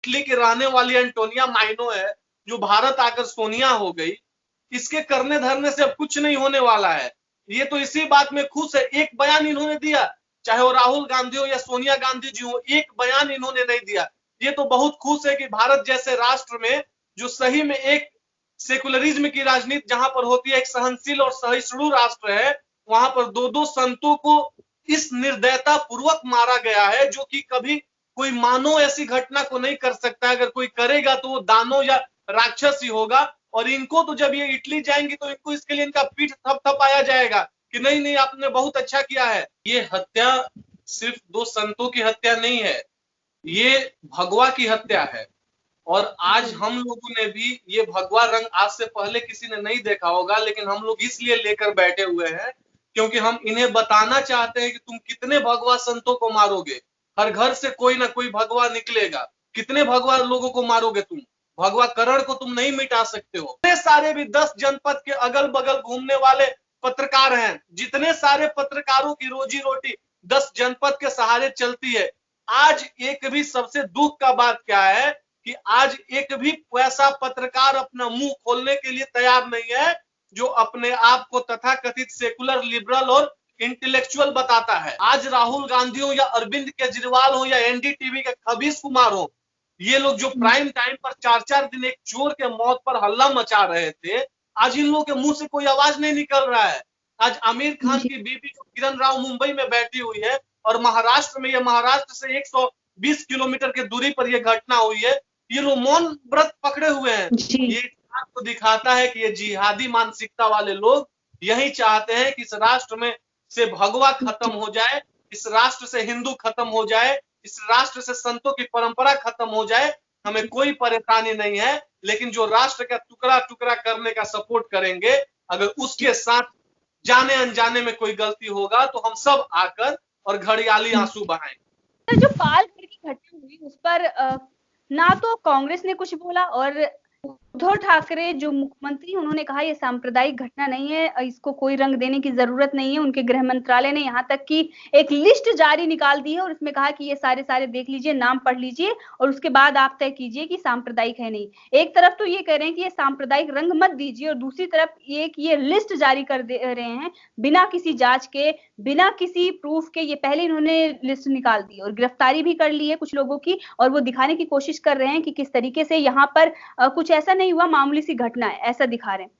Italy की रहने वाली एंटोनिया माइनो है, जो भारत आकर सोनिया हो गई। इसके करने धरने से अब कुछ नहीं होने वाला है। ये तो इसी बात में खुश है। एक बयान इन्होंने दिया, चाहे वो राहुल गांधी हो या सोनिया गांधी जी हो, एक बयान इन्होंने नहीं दिया। ये तो बहुत खुश है कि भारत जैसे राष्ट्र में, जो सही में एक सेकुलरिज्म की राजनीति जहां पर होती है, एक सहनशील और सहिष्णु राष्ट्र है, वहां पर दो दो संतों को इस निर्दयता पूर्वक मारा गया है, जो कि कभी कोई मानव ऐसी घटना को नहीं कर सकता। अगर कोई करेगा तो वो दानव या राक्षस ही होगा। और इनको तो जब ये इटली जाएंगी तो इनको इसके लिए इनका पीठ थपथपाया जाएगा कि नहीं नहीं आपने बहुत अच्छा किया है। ये हत्या सिर्फ दो संतों की हत्या नहीं है, ये भगवा की हत्या है। और आज हम लोगों ने भी ये भगवा रंग आज से पहले किसी ने नहीं देखा होगा, लेकिन हम लोग इसलिए लेकर बैठे हुए हैं क्योंकि हम इन्हें बताना चाहते हैं कि तुम कितने भगवा संतों को मारोगे। हर घर से कोई ना कोई भगवा निकलेगा। कितने भगवा लोगों को मारोगे तुम? भगवा करण को तुम नहीं मिटा सकते हो। इतने सारे भी 10 जनपद के अगल बगल घूमने वाले पत्रकार हैं, जितने सारे पत्रकारों की रोजी रोटी 10 जनपद के सहारे चलती है। आज एक भी, सबसे दुख का बात क्या है कि आज एक भी ऐसा पत्रकार अपना मुंह खोलने के लिए तैयार नहीं है जो अपने आप को तथाकथित सेकुलर, लिबरल और इंटेलेक्चुअल बताता है। आज राहुल गांधी हो या अरविंद केजरीवाल हो या एनडीटीवी के खबीस कुमार हो, ये लोग जो प्राइम टाइम पर 4-4 दिन एक चोर के मौत पर हल्ला मचा रहे थे, आज इन लोगों के मुंह से कोई आवाज नहीं निकल रहा है। आज आमिर खान की बीबी जो किरण राव मुंबई में बैठी हुई है और महाराष्ट्र में, ये महाराष्ट्र से 120 किलोमीटर की दूरी पर यह घटना हुई है, ये लोग मौन व्रत पकड़े हुए हैं। ये आपको दिखाता है कि ये जिहादी मानसिकता वाले लोग यही चाहते हैं कि इस राष्ट्र में से भगवा खत्म हो जाए, इस राष्ट्र से हिंदू खत्म हो जाए, इस राष्ट्र से संतों की परंपरा खत्म हो जाए। हमें कोई परेशानी नहीं है, लेकिन जो राष्ट्र का टुकड़ा टुकड़ा करने का सपोर्ट करेंगे, अगर उसके साथ जाने अनजाने में कोई गलती होगा तो हम सब आकर और घड़ियाली आंसू बहाएंगे। जो पालघर की घटना हुई उस पर ना तो कांग्रेस ने कुछ बोला, और उद्धव ठाकरे जो मुख्यमंत्री, उन्होंने कहा ये सांप्रदायिक घटना नहीं है, इसको कोई रंग देने की जरूरत नहीं है। उनके गृह मंत्रालय ने यहाँ तक कि एक लिस्ट जारी निकाल दी है और उसमें कहा कि ये सारे सारे देख लीजिए, नाम पढ़ लीजिए और उसके बाद आप तय कीजिए कि सांप्रदायिक है नहीं। एक तरफ तो ये कह रहे हैं कि ये सांप्रदायिक रंग मत दीजिए, और दूसरी तरफ ये लिस्ट जारी कर दे रहे हैं बिना किसी जांच के, बिना किसी प्रूफ के। ये पहले इन्होंने लिस्ट निकाल दी और गिरफ्तारी भी कर ली है कुछ लोगों की, और वो दिखाने की कोशिश कर रहे हैं कि किस तरीके से यहाँ पर कुछ ऐसा नहीं हुआ, मामूली सी घटना है, ऐसा दिखा रहे हैं।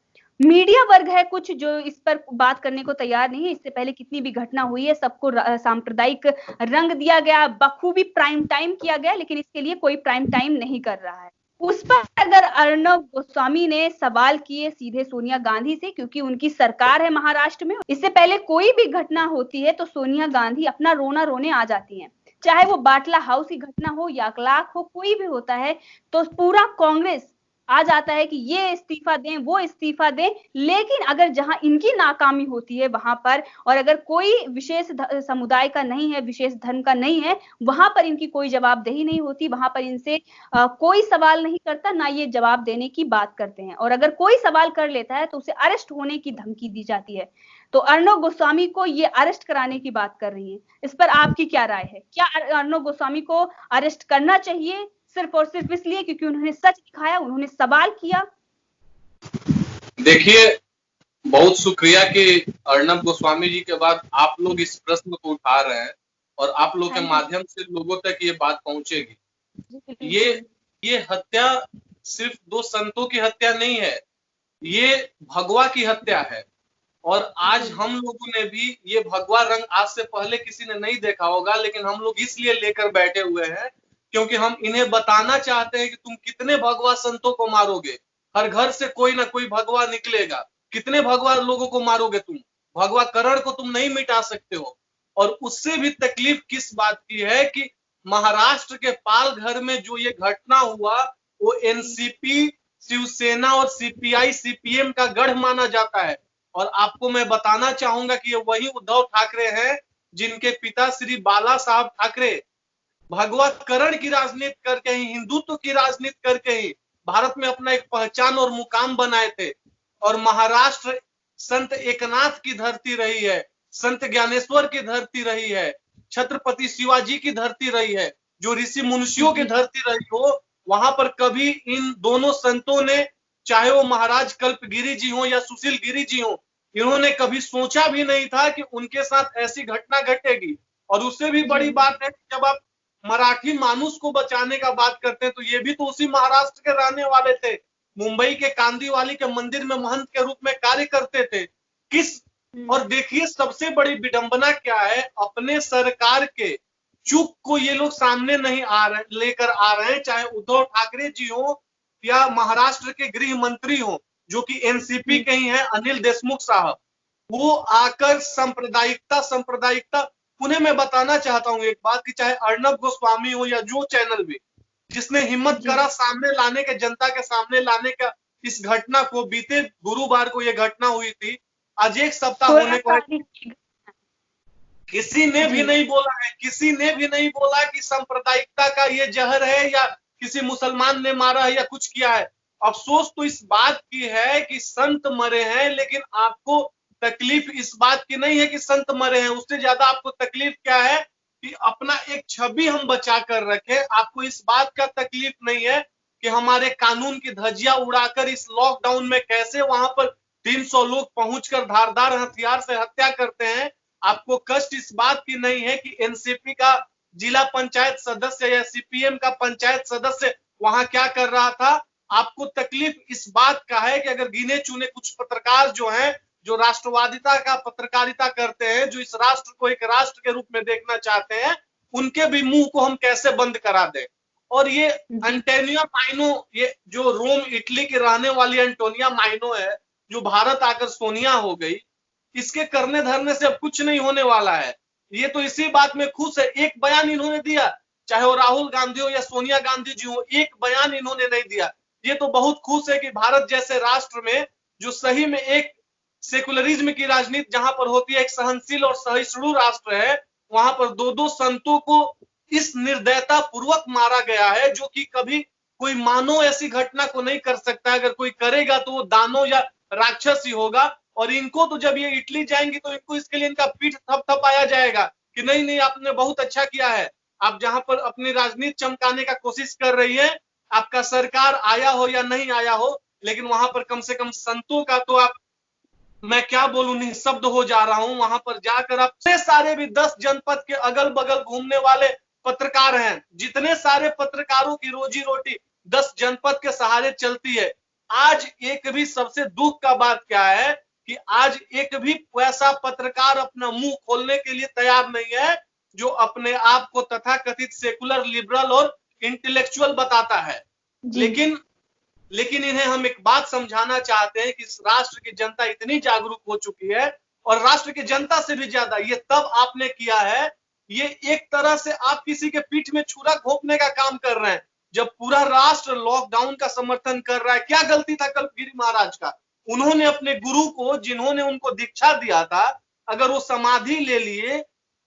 मीडिया वर्ग है कुछ जो इस पर बात करने को तैयार नहीं है। इससे पहले कितनी भी घटना हुई है, सबको सांप्रदायिक रंग दिया गया, बखूबी प्राइम टाइम किया गया, लेकिन इसके लिए कोई प्राइम टाइम नहीं कर रहा है। उस पर अगर अर्णब गोस्वामी ने सवाल किए सीधे सोनिया गांधी से, क्योंकि उनकी सरकार है महाराष्ट्र में। इससे पहले कोई भी घटना होती है तो सोनिया गांधी अपना रोना रोने आ जाती हैं, चाहे वो बाटला हाउस की घटना हो या अखलाक हो, कोई भी होता है तो पूरा कांग्रेस आ जाता है कि ये इस्तीफा दें, वो इस्तीफा दें। लेकिन अगर जहां इनकी नाकामी होती है वहां पर, और अगर कोई विशेष समुदाय का नहीं है, विशेष धर्म का नहीं है, वहां पर इनकी कोई जवाबदेही नहीं होती, वहां पर इनसे कोई सवाल नहीं करता, ना ये जवाब देने की बात करते हैं। और अगर कोई सवाल कर लेता है तो उसे अरेस्ट होने की धमकी दी जाती है। तो अर्णब गोस्वामी को ये अरेस्ट कराने की बात कर रही है। इस पर आपकी क्या राय है? क्या अर्णब गोस्वामी को अरेस्ट करना चाहिए सिर्फ और सिर्फ इसलिए क्योंकि उन्होंने सच दिखाया, उन्होंने सवाल किया? देखिए, बहुत शुक्रिया कि अर्णब गोस्वामी जी के बाद आप लोग इस प्रश्न को उठा रहे हैं और आप लोग के माध्यम से लोगों तक ये बात पहुंचेगी। ये हत्या सिर्फ दो संतों की हत्या नहीं है, ये भगवा की हत्या है। और आज हम लोगों ने भी ये भगवा रंग आज से पहले किसी ने नहीं देखा होगा, लेकिन हम लोग इसलिए लेकर बैठे हुए हैं क्योंकि हम इन्हें बताना चाहते हैं कि तुम कितने भगवा संतों को मारोगे। हर घर से कोई ना कोई भगवा निकलेगा। कितने भगवा लोगों को मारोगे तुम? भगवा करण को तुम नहीं मिटा सकते हो। और उससे भी तकलीफ किस बात की है कि महाराष्ट्र के पालघर में जो ये घटना हुआ, वो एनसीपी, शिवसेना और सीपीआई सीपीएम का गढ़ माना जाता है। और आपको मैं बताना चाहूंगा कि ये वही उद्धव ठाकरे हैं जिनके पिता श्री बाला साहब ठाकरे भगवा करण की राजनीति करके ही, हिंदुत्व की राजनीति करके ही भारत में अपना एक पहचान और मुकाम बनाए थे। और महाराष्ट्र संत एकनाथ की धरती रही है, संत ज्ञानेश्वर की धरती रही है, छत्रपति शिवाजी की धरती रही है। जो ऋषि मुनिषियों की धरती रही हो, वहां पर कभी इन दोनों संतों ने, चाहे वो महाराज कल्पगिरी जी हो या सुशील गिरी जी हो, इन्होंने कभी सोचा भी नहीं था कि उनके साथ ऐसी घटना घटेगी। और उससे भी बड़ी बात है कि जब आप मराठी मानुस को बचाने का बात करते हैं तो ये भी तो उसी महाराष्ट्र के रहने वाले थे, मुंबई के कांदीवाली के मंदिर में महंत के रूप में कार्य करते थे। और देखिए सबसे बड़ी विडंबना क्या है, अपने सरकार के चूक को ये लोग सामने नहीं लेकर आ रहे हैं, चाहे उद्धव ठाकरे जी हो या महाराष्ट्र के गृह मंत्री हो जो कि एनसीपी के ही हैं, अनिल देशमुख साहब। वो आकर सांप्रदायिकता पुनः मैं बताना चाहता हूं एक बात कि चाहे अर्णब गोस्वामी हो या जो चैनल भी जिसने हिम्मत करा सामने लाने के, जनता के सामने लाने का इस घटना को, बीते गुरुवार को यह घटना हुई थी, आज एक सप्ताह होने को किसी ने भी नहीं बोला है, किसी ने भी नहीं बोला कि सांप्रदायिकता का ये जहर है या किसी मुसलमान ने मारा है या कुछ किया है। अफसोस तो इस बात की है कि संत मरे हैं, लेकिन आपको तकलीफ इस बात की नहीं है कि संत मरे हैं, उससे ज्यादा आपको तकलीफ क्या है कि अपना एक छवि हम बचा कर रखें। आपको इस बात का तकलीफ नहीं है कि हमारे कानून की धज्जियां उड़ाकर इस लॉकडाउन में कैसे वहां पर 300 लोग पहुंचकर धारदार हथियार से हत्या करते हैं। आपको कष्ट इस बात की नहीं है कि एनसीपी का जिला पंचायत सदस्य या सीपीएम का पंचायत सदस्य वहां क्या कर रहा था। आपको तकलीफ इस बात का है कि अगर गिने चुने कुछ पत्रकार जो हैं, जो राष्ट्रवादिता का पत्रकारिता करते हैं, जो इस राष्ट्र को एक राष्ट्र के रूप में देखना चाहते हैं, उनके भी मुंह को हम कैसे बंद करा दें। और ये एंटोनिया माइनो, ये जो रोम इटली की रहने वाली एंटोनिया माइनो है, जो भारत आकर सोनिया हो गई, इसके करने धरने से अब कुछ नहीं होने वाला है। ये तो इसी बात में खुश है। एक बयान इन्होंने दिया, चाहे वो राहुल गांधी हो या सोनिया गांधी जी हो, एक बयान इन्होंने नहीं दिया। ये तो बहुत खुश है कि भारत जैसे राष्ट्र में, जो सही में एक सेकुलरिज्म की राजनीति जहां पर होती है, एक सहनशील और सहिष्णु राष्ट्र है, वहां पर दो संतों को इस निर्दयता पूर्वक मारा गया है, जो कि कभी कोई मानव ऐसी घटना को नहीं कर सकता। अगर कोई करेगा तो वो दानव या राक्षस ही होगा। और इनको तो जब ये इटली जाएंगी तो इनको इसके लिए इनका पीठ थपथपाया जाएगा कि नहीं नहीं आपने बहुत अच्छा किया है। आप जहां पर अपनी राजनीति चमकाने का कोशिश कर रही है, आपका सरकार आया हो या नहीं आया हो, लेकिन वहां पर कम से कम संतों का तो आप, मैं क्या बोलूं, निःशब्द हो जा रहा हूं। वहां पर जाकर आप सारे भी 10 जनपद के अगल बगल घूमने वाले पत्रकार हैं, जितने सारे पत्रकारों की रोजी रोटी 10 जनपद के सहारे चलती है। आज एक भी, सबसे दुख का बात क्या है कि आज एक भी ऐसा पत्रकार अपना मुंह खोलने के लिए तैयार नहीं है जो अपने आप को तथाकथित सेकुलर, लिबरल और इंटेलेक्चुअल बताता है। लेकिन इन्हें हम एक बात समझाना चाहते हैं कि इस राष्ट्र की जनता इतनी जागरूक हो चुकी है, और राष्ट्र की जनता से भी ज्यादा ये तब आपने किया है। ये एक तरह से आप किसी के पीठ में छुरा घोंपने का काम कर रहे हैं, जब पूरा राष्ट्र लॉकडाउन का समर्थन कर रहा है। क्या गलती था कल्पगिरी महाराज का? उन्होंने अपने गुरु को, जिन्होंने उनको दीक्षा दिया था, अगर वो समाधि ले लिए,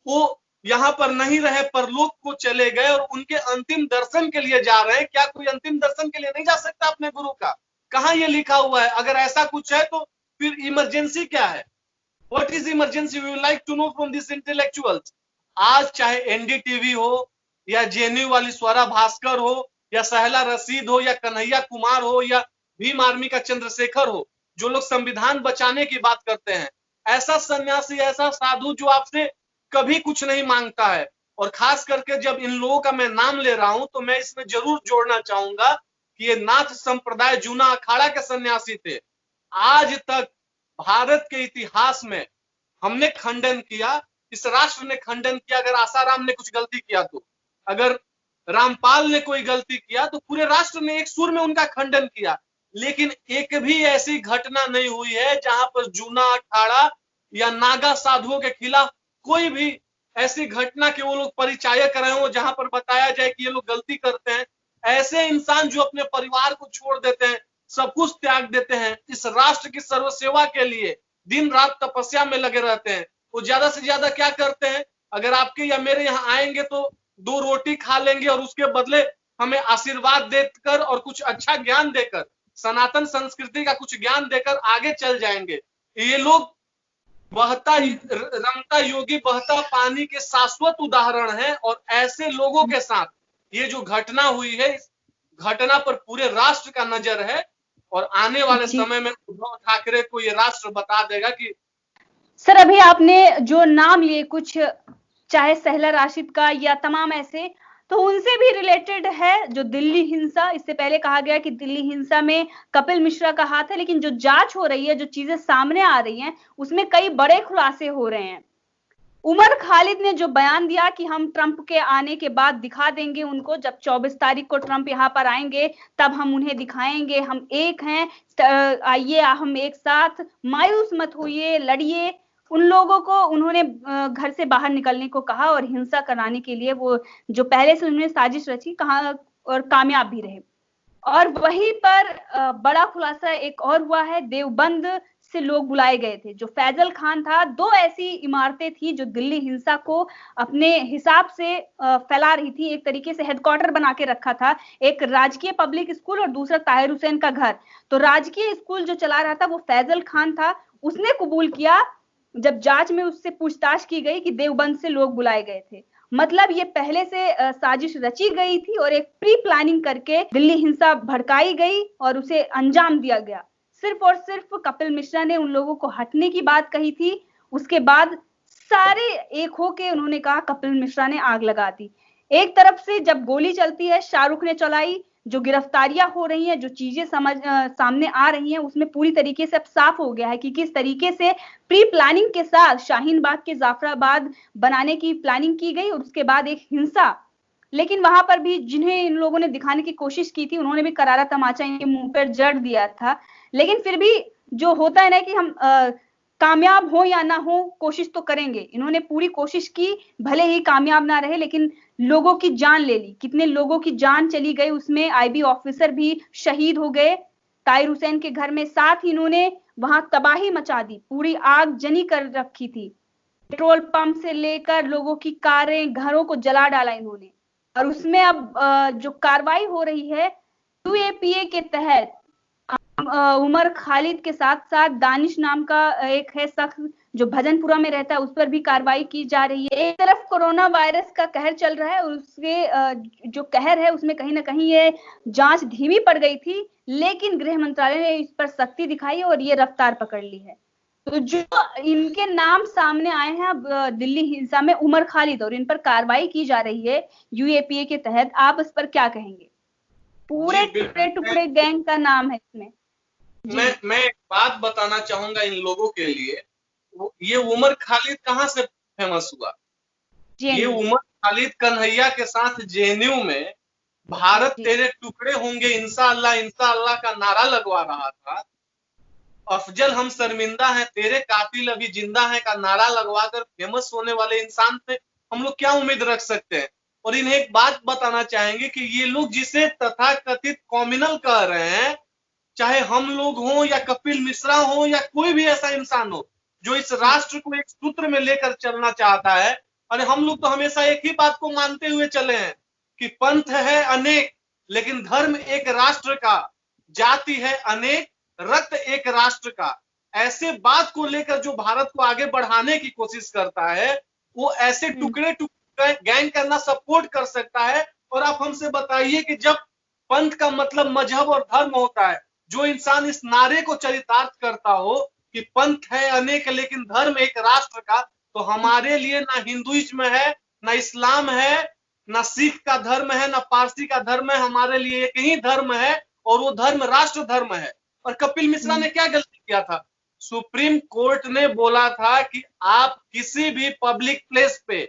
वो यहां पर नहीं रहे, परलोक को चले गए और उनके अंतिम दर्शन के लिए जा रहे हैं। क्या कोई अंतिम दर्शन के लिए नहीं जा सकता अपने गुरु का? कहां ये लिखा हुआ है? अगर ऐसा कुछ है तो फिर इमरजेंसी क्या है? What is emergency? We would like to know from this intellectuals. आज चाहे एनडीटीवी हो या जेएनयू वाली स्वरा भास्कर हो या सहला रशीद हो या कन्हैया कुमार हो या भीम आर्मी का चंद्रशेखर हो, जो लोग संविधान बचाने की बात करते हैं, ऐसा सन्यासी, ऐसा साधु जो आपसे कभी कुछ नहीं मांगता है। और खास करके जब इन लोगों का मैं नाम ले रहा हूं तो मैं इसमें जरूर जोड़ना चाहूंगा कि ये नाथ संप्रदाय जूना अखाड़ा के सन्यासी थे। आज तक भारत के इतिहास में हमने खंडन किया, इस राष्ट्र ने खंडन किया। अगर आसाराम ने कुछ गलती किया तो, अगर रामपाल ने कोई गलती किया तो पूरे राष्ट्र ने एक सुर में उनका खंडन किया। लेकिन एक भी ऐसी घटना नहीं हुई है जहां पर जूना अखाड़ा या नागा साधुओं के खिलाफ कोई भी ऐसी घटना के वो लोग परिचायक रहे हो जहां पर बताया जाए कि ये लोग गलती करते हैं। ऐसे इंसान जो अपने परिवार को छोड़ देते हैं, सब कुछ त्याग देते हैं, इस राष्ट्र की सर्वसेवा के लिए दिन रात तपस्या में लगे रहते हैं, वो ज्यादा से ज्यादा क्या करते हैं? अगर आपके या मेरे यहाँ आएंगे तो 2 रोटी खा लेंगे और उसके बदले हमें आशीर्वाद देकर और कुछ अच्छा ज्ञान देकर, सनातन संस्कृति का कुछ ज्ञान देकर आगे चल जाएंगे। ये लोग रमता योगी बहता पानी के शाश्वत उदाहरण हैं। और ऐसे लोगों के साथ ये जो घटना हुई है, घटना पर पूरे राष्ट्र का नजर है और आने वाले समय में उद्धव ठाकरे को ये राष्ट्र बता देगा कि सर अभी आपने जो नाम लिए कुछ, चाहे सहला राशिद का या तमाम ऐसे, तो उनसे भी रिलेटेड है जो दिल्ली हिंसा। इससे पहले कहा गया कि दिल्ली हिंसा में कपिल मिश्रा का हाथ है, लेकिन जो जांच हो रही है, जो चीजें सामने आ रही हैं, उसमें कई बड़े खुलासे हो रहे हैं। उमर खालिद ने जो बयान दिया कि हम ट्रंप के आने के बाद दिखा देंगे उनको, जब 24 तारीख को ट्रंप यहां पर आएंगे तब हम उन्हें दिखाएंगे, हम एक हैं, आइए हम एक साथ, मायूस मत होइए, लड़िए। उन लोगों को उन्होंने घर से बाहर निकलने को कहा और हिंसा कराने के लिए वो जो पहले से उन्होंने साजिश रची, कहा और कामयाब भी रहे। और वहीं पर बड़ा खुलासा एक और हुआ है, देवबंद से लोग बुलाए गए थे। जो फैजल खान था, दो ऐसी इमारतें थी जो दिल्ली हिंसा को अपने हिसाब से फैला रही थी, एक तरीके से हेडक्वार्टर बना के रखा था, एक राजकीय पब्लिक स्कूल और दूसरा ताहिर हुसैन का घर। तो राजकीय स्कूल जो चला रहा था वो फैजल खान था। उसने कबूल किया जब जांच में उससे पूछताछ की गई कि देवबंद से लोग बुलाए गए थे। मतलब ये पहले से साजिश रची गई थी और एक प्री प्लानिंग करके दिल्ली हिंसा भड़काई गई और उसे अंजाम दिया गया। सिर्फ और सिर्फ कपिल मिश्रा ने उन लोगों को हटने की बात कही थी, उसके बाद सारे एक होके उन्होंने कहा, कपिल मिश्रा ने आग लगा दी। एक तरफ से जब गोली चलती है, शाहरुख ने चलाई, जो गिरफ्तारियां हो रही हैं, जो चीजें सामने आ रही हैं, उसमें पूरी तरीके से अब साफ हो गया है कि किस तरीके से प्री प्लानिंग के साथ शाहीन बाग के जाफराबाद बनाने की प्लानिंग की गई और उसके बाद एक हिंसा। लेकिन वहां पर भी जिन्हें इन लोगों ने दिखाने की कोशिश की थी, उन्होंने भी करारा तमाचा इनके मुंह पर जड़ दिया था। लेकिन फिर भी जो होता है ना कि हम कामयाब हो या ना हो, कोशिश तो करेंगे। इन्होंने पूरी कोशिश की, भले ही कामयाब ना रहे, लेकिन लोगों की जान ले ली। कितने लोगों की जान चली गई, उसमें आईबी ऑफिसर भी शहीद हो गए ताहिर हुसैन के घर में। साथ ही इन्होंने वहां तबाही मचा दी, पूरी आग जनी कर रखी थी। पेट्रोल पंप से लेकर लोगों की कारें, घरों को जला डाला इन्होंने। और उसमें अब जो कार्रवाई हो रही है यूएपीए के तहत, उमर खालिद के साथ साथ दानिश नाम का एक है शख्स जो भजनपुरा में रहता है, उस पर भी कार्रवाई की जा रही है। एक तरफ कोरोना वायरस का कहर चल रहा है और उसके जो कहर है उसमें कहीं ना कहीं ये जांच धीमी पड़ गई थी, लेकिन गृह मंत्रालय ने इस पर सख्ती दिखाई और ये रफ्तार पकड़ ली है। तो जो इनके नाम सामने आए हैं अब दिल्ली हिंसा में, उमर खालिद, और इन पर कार्रवाई की जा रही है यूएपीए के तहत, आप इस पर क्या कहेंगे? पूरे टुकड़े टुकड़े गैंग का नाम है इसमें। मैं एक बात बताना चाहूंगा इन लोगों के लिए, ये उमर खालिद कहां से फेमस हुआ? ये उमर खालिद कन्हैया के साथ जेएनयू में भारत तेरे टुकड़े होंगे इंशाअल्लाह का नारा लगवा रहा था। अफजल हम शर्मिंदा हैं, तेरे कातिल अभी जिंदा हैं का नारा लगवाकर फेमस होने वाले इंसान पे हम लोग क्या उम्मीद रख सकते हैं? और इन्हें एक बात बताना चाहेंगे कि ये लोग जिसे तथाकथित कॉम्युनल कह रहे हैं, चाहे हम लोग हों या कपिल मिश्रा हो या कोई भी ऐसा इंसान हो जो इस राष्ट्र को एक सूत्र में लेकर चलना चाहता है, अरे हम लोग तो हमेशा एक ही बात को मानते हुए चले हैं कि पंथ है अनेक लेकिन धर्म एक राष्ट्र का, जाति है अनेक रक्त एक राष्ट्र का। ऐसे बात को लेकर जो भारत को आगे बढ़ाने की कोशिश करता है, वो ऐसे टुकड़े टुकड़े गैंग करना सपोर्ट कर सकता है। और आप हमसे बताइए कि जब पंथ का मतलब मजहब और धर्म होता है, जो इंसान इस नारे को चरितार्थ करता हो कि पंथ है अनेक लेकिन धर्म एक राष्ट्र का, तो हमारे लिए ना हिंदुइज्म है, ना इस्लाम है, ना सिख का धर्म है, ना पारसी का धर्म है, हमारे लिए एक ही धर्म है और वो धर्म राष्ट्र धर्म है। और कपिल मिश्रा ने क्या गलती किया था? सुप्रीम कोर्ट ने बोला था कि आप किसी भी पब्लिक प्लेस पे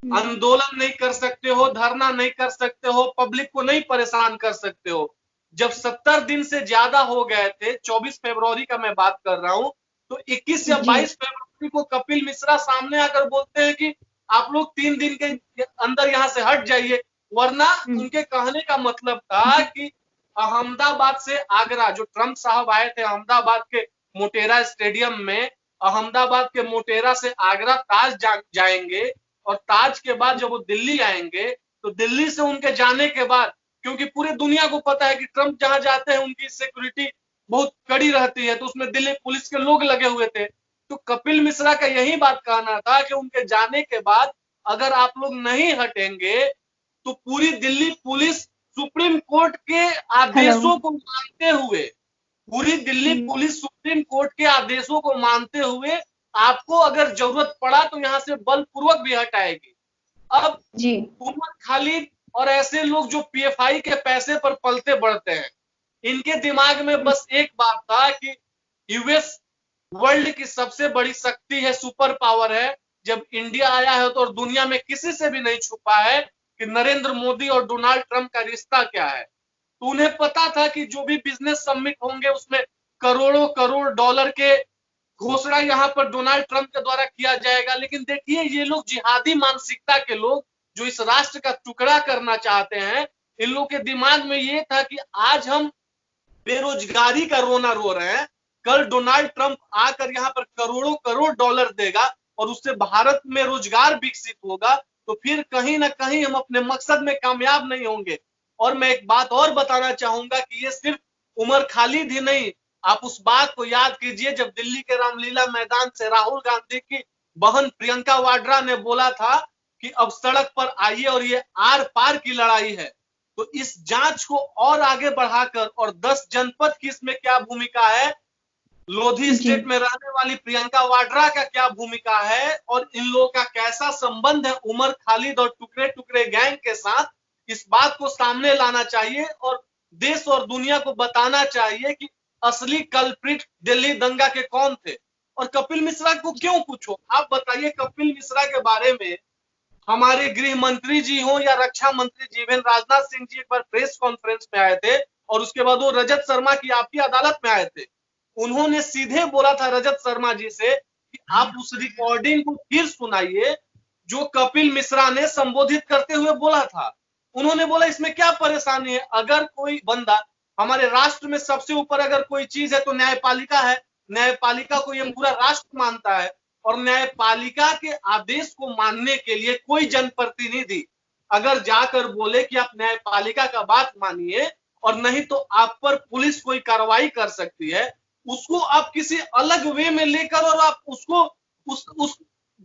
आंदोलन नहीं कर सकते हो, धरना नहीं कर सकते हो, पब्लिक को नहीं परेशान कर सकते हो। जब 70 दिन से ज्यादा हो गए थे, 24 फरवरी का मैं बात कर रहा हूं, तो 21 या 22 फरवरी को कपिल मिश्रा सामने आकर बोलते हैं कि आप लोग 3 दिन के अंदर यहां से हट जाइए, वरना उनके कहने का मतलब था कि अहमदाबाद से आगरा, जो ट्रंप साहब आए थे अहमदाबाद के मोटेरा स्टेडियम में, अहमदाबाद के मोटेरा से आगरा ताज जाएंगे और ताज के बाद जब वो दिल्ली आएंगे तो दिल्ली से उनके जाने के बाद, क्योंकि पूरे दुनिया को पता है कि ट्रंप जहां जाते हैं उनकी सिक्योरिटी बहुत कड़ी रहती है, तो उसमें दिल्ली पुलिस के लोग लगे हुए थे। तो कपिल मिश्रा का यही बात कहना था कि उनके जाने के बाद अगर आप लोग नहीं हटेंगे तो पूरी दिल्ली पुलिस सुप्रीम कोर्ट के आदेशों को मानते हुए, पूरी दिल्ली पुलिस सुप्रीम कोर्ट के आदेशों को मानते हुए आपको अगर जरूरत पड़ा तो यहां से बलपूर्वक भी हटाएगी। अब उमर खालिद और ऐसे लोग जो पीएफआई के पैसे पर पलते बढ़ते हैं, इनके दिमाग में बस एक बात था कि यूएस वर्ल्ड की सबसे बड़ी शक्ति है, सुपर पावर है। जब इंडिया आया है तो और दुनिया में किसी से भी नहीं छुपा है कि नरेंद्र मोदी और डोनाल्ड ट्रंप का रिश्ता क्या है। तो उन्हें पता था कि जो भी बिजनेस समिट होंगे उसमें करोड़ों करोड़ डॉलर के घोषणा यहाँ पर डोनाल्ड ट्रंप के द्वारा किया जाएगा। लेकिन देखिए, ये लोग जिहादी मानसिकता के लोग जो इस राष्ट्र का टुकड़ा करना चाहते हैं, इन लोगों के दिमाग में ये था कि आज हम बेरोजगारी का रोना रो रहे हैं, कल डोनाल्ड ट्रंप आकर यहाँ पर करोड़ों करोड़ डॉलर देगा और उससे भारत में रोजगार विकसित होगा, तो फिर कहीं ना कहीं हम अपने मकसद में कामयाब नहीं होंगे। और मैं एक बात और बताना चाहूंगा कि ये सिर्फ उमर खालिद ही नहीं, आप उस बात को याद कीजिए जब दिल्ली के रामलीला मैदान से राहुल गांधी की बहन प्रियंका वाड्रा ने बोला था कि अब सड़क पर आइए और ये आर पार की लड़ाई है। तो इस जांच को और आगे बढ़ाकर, और 10 जनपद की इसमें क्या भूमिका है, लोधी स्टेट में रहने वाली प्रियंका वाड्रा का क्या भूमिका है, और इन लोगों का कैसा संबंध है उमर खालिद और टुकड़े टुकड़े गैंग के साथ, इस बात को सामने लाना चाहिए और देश और दुनिया को बताना चाहिए कि असली कल्प्रिट दिल्ली दंगा के कौन थे। और कपिल मिश्रा को क्यों पूछो, आप बताइए, कपिल मिश्रा के बारे में हमारे गृह मंत्री जी हो या रक्षा मंत्री जीवेंद्र राजनाथ सिंह जी एक बार प्रेस कॉन्फ्रेंस में आए थे और उसके बाद वो रजत शर्मा की आपकी अदालत में आए थे। उन्होंने सीधे बोला था रजत शर्मा जी से कि आप उस रिकॉर्डिंग को फिर सुनाइए जो कपिल मिश्रा ने संबोधित करते हुए बोला था। उन्होंने बोला इसमें क्या परेशानी है, अगर कोई बंदा, हमारे राष्ट्र में सबसे ऊपर अगर कोई चीज है तो न्यायपालिका है, न्यायपालिका को ये पूरा राष्ट्र मानता है, और न्यायपालिका के आदेश को मानने के लिए कोई जनप्रतिनिधि अगर जाकर बोले कि आप न्यायपालिका का बात मानिए और नहीं तो आप पर पुलिस कोई कार्रवाई कर सकती है, उसको आप किसी अलग वे में लेकर और आप उसको उस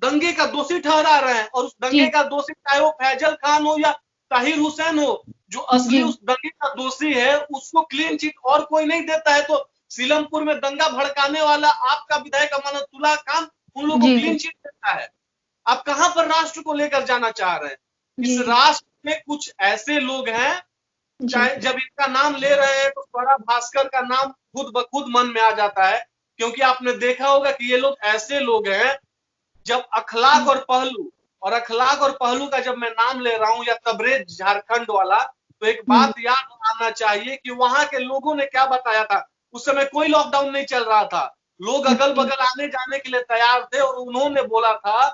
दंगे का दोषी ठहरा रहे हैं। और उस दंगे का दोषी चाहे वो फैजल खान हो या ताहिर हुसैन हो, जो असली उस दंगे का दोषी है, उसको क्लीन चिट और कोई नहीं देता है। तो सीलमपुर में दंगा भड़काने वाला आपका विधायक अमानतुल्लाह खान उन लोगों को क्लीन चिट देता है। आप कहां पर राष्ट्र को लेकर जाना चाह रहे हैं? इस राष्ट्र में कुछ ऐसे लोग हैं, चाहे जब इनका नाम ले रहे हैं तो स्वरा भास्कर का नाम खुद ब खुद मन में आ जाता है, क्योंकि आपने देखा होगा कि ये लोग ऐसे लोग हैं, जब अखलाक और पहलू, और अखलाक और पहलू का जब मैं नाम ले रहा हूं, या तबरेज झारखंड वाला, तो एक बात याद आना चाहिए कि वहां के लोगों ने क्या बताया था। उस समय कोई लॉकडाउन नहीं चल रहा था, लोग अगल बगल आने जाने के लिए तैयार थे, और उन्होंने बोला था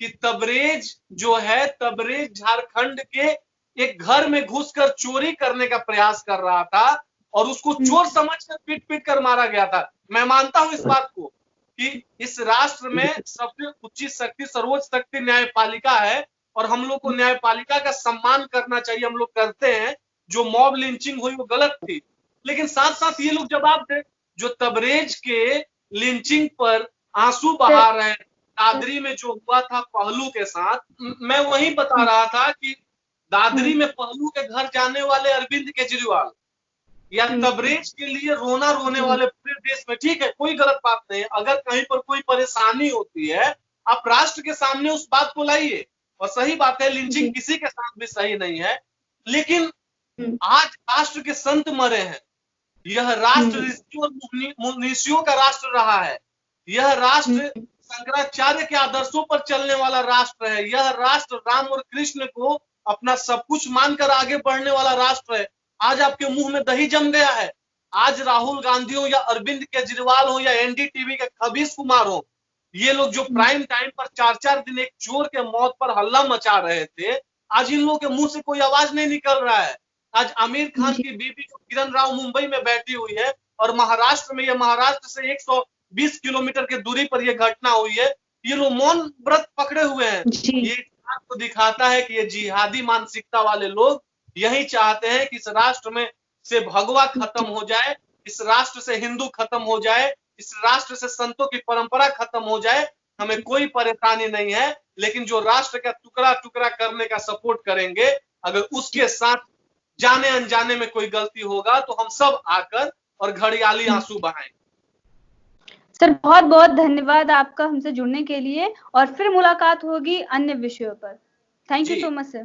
कि तबरेज जो है, तबरेज झारखंड के एक घर में घुसकर चोरी करने का प्रयास कर रहा था और उसको चोर समझकर पीट पीट कर मारा गया था। मैं मानता हूं इस बात को कि इस राष्ट्र में सबसे उच्च शक्ति, सर्वोच्च शक्ति न्यायपालिका है, और हम लोग को न्यायपालिका का सम्मान करना चाहिए, हम लोग करते हैं। जो मॉब लिंचिंग हुई वो गलत थी, लेकिन साथ साथ ये लोग जवाब दे, जो तबरेज के लिंचिंग पर आंसू बहा रहे हैं, दादरी में जो हुआ था पहलू के साथ, मैं वही बता रहा था कि दादरी में पहलू के घर जाने वाले अरविंद केजरीवाल या तबरेज के लिए रोना रोने वाले पूरे देश में, ठीक है, कोई गलत बात नहीं है। अगर कहीं पर कोई परेशानी होती है, आप राष्ट्र के सामने उस बात को लाइए। और सही बात है, लिंचिंग किसी के साथ भी सही नहीं है, लेकिन आज राष्ट्र के संत मरे हैं। यह राष्ट्र ऋषियों और मुनीषियों का राष्ट्र रहा है। यह राष्ट्र शंकराचार्य के आदर्शों पर चलने वाला राष्ट्र है। यह राष्ट्र राम और कृष्ण को अपना सब कुछ मानकर आगे बढ़ने वाला राष्ट्र है। आज आपके मुंह में दही जम गया है। आज राहुल गांधी हो या अरविंद केजरीवाल हो या एनडीटीवी के खबीस कुमार हो, ये लोग जो प्राइम टाइम पर 4-4 दिन एक चोर के मौत पर हल्ला मचा रहे थे, आज इन लोगों के मुंह से कोई आवाज नहीं निकल रहा है। आज आमिर खान की बीबी जो किरण राव मुंबई में बैठी हुई है, और महाराष्ट्र में, ये महाराष्ट्र से 120 किलोमीटर की दूरी पर यह घटना हुई है, ये लोग मौन व्रत पकड़े हुए हैं। ये आपको दिखाता है कि ये जिहादी मानसिकता वाले लोग यही चाहते हैं कि इस राष्ट्र में से भगवा खत्म हो जाए, इस राष्ट्र से हिंदू खत्म हो जाए, इस राष्ट्र से संतों की परंपरा खत्म हो जाए। हमें कोई परेशानी नहीं है, लेकिन जो राष्ट्र का टुकड़ा टुकड़ा करने का सपोर्ट करेंगे, अगर उसके साथ जाने अनजाने में कोई गलती होगा तो हम सब आकर और घड़ियाली आंसू बहाएंगे। सर बहुत बहुत धन्यवाद आपका हमसे जुड़ने के लिए, और फिर मुलाकात होगी अन्य विषयों पर। Thank you ji. So much sir.